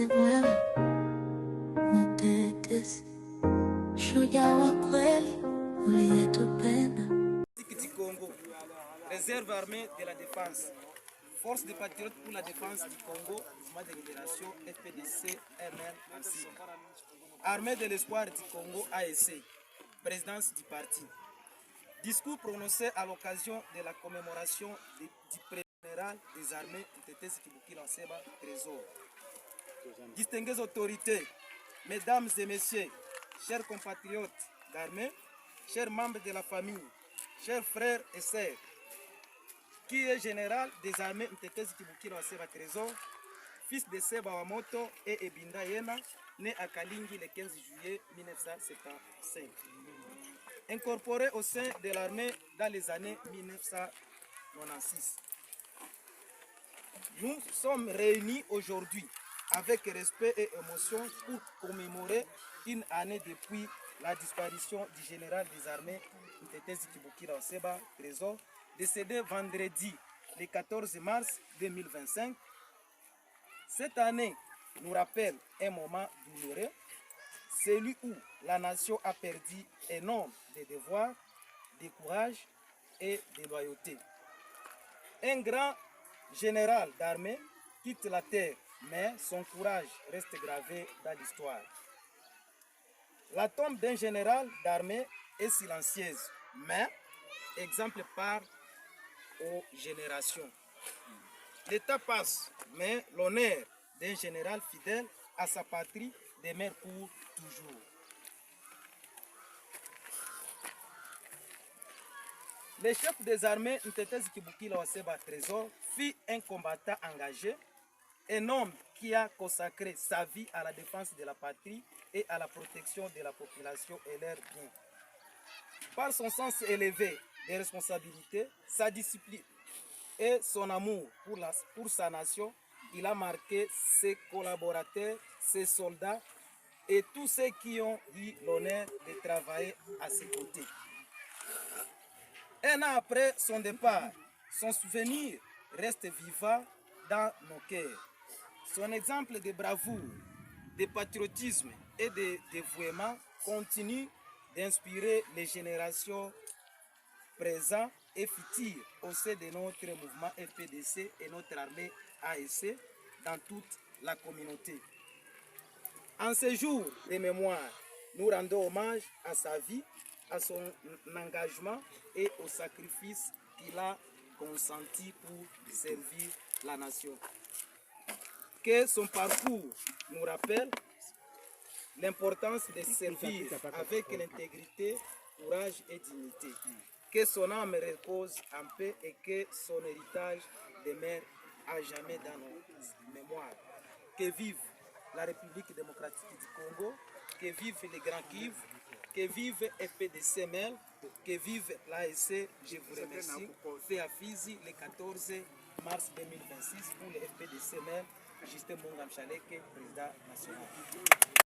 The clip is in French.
wewe mtetezi, shujaa wa kweli uliyetupenda. Du Congo, réserve armée de la défense, force des patriotes pour la défense du Congo, mouvement de libération FPDC ML en sigle. Armée de l'espoir du Congo ASC, présidence du parti. Discours prononcé à l'occasion de la commémoration du général des armées Mtetezi Kibukira Seba Trésor. Distinguées autorités, mesdames et messieurs, chers compatriotes d'armée, chers membres de la famille, chers frères et sœurs, qui est général des armées Mtetezi Kibukira Seba Trésor, fils de Seba Wamoto et Ebinda Yena, né à Kalingi le 15 juillet 1975. Incorporé au sein de l'armée dans les années 1996. Nous sommes réunis aujourd'hui avec respect et émotion pour commémorer une année depuis la disparition du général des armées Mtetezi Kibukira Seba Trésor, décédé vendredi le 14 mars 2025. Cette année nous rappelle un moment douloureux, celui où la nation a perdu un nombre de devoirs, de courage et de loyauté. Un grand général d'armée quitte la terre, mais son courage reste gravé dans l'histoire. La tombe d'un général d'armée est silencieuse, mais exemple part aux générations. L'État passe, mais l'honneur d'un général fidèle à sa patrie demeure pour toujours. Le chef des armées Mtetezi Kibukira Seba Trésor fut un combattant engagé, un homme qui a consacré sa vie à la défense de la patrie et à la protection de la population et leurs biens. Par son sens élevé des responsabilités, sa discipline et son amour pour sa nation, il a marqué ses collaborateurs, ses soldats et tous ceux qui ont eu l'honneur de travailler à ses côtés. Un an après son départ, son souvenir reste vivant dans nos cœurs. Son exemple de bravoure, de patriotisme et de dévouement continue d'inspirer les générations présentes et futures au sein de notre mouvement FPDC et notre armée ASC dans toute la communauté. En ce jour de mémoire, nous rendons hommage à sa vie, à son engagement et au sacrifice qu'il a consenti pour servir la nation. Que son parcours nous rappelle l'importance de servir avec l'intégrité, courage et dignité. Que son âme repose en paix et que son héritage demeure à jamais dans nos mémoires. Que vive la République démocratique du Congo, que vive les Grands Kivu, que vive FPDC-MEL, que vive l'ASC, je vous remercie. Fait à Fizi le 14 mars 2026 pour le FPDC-MEL, Justin Mbonga Mchaleke, président national.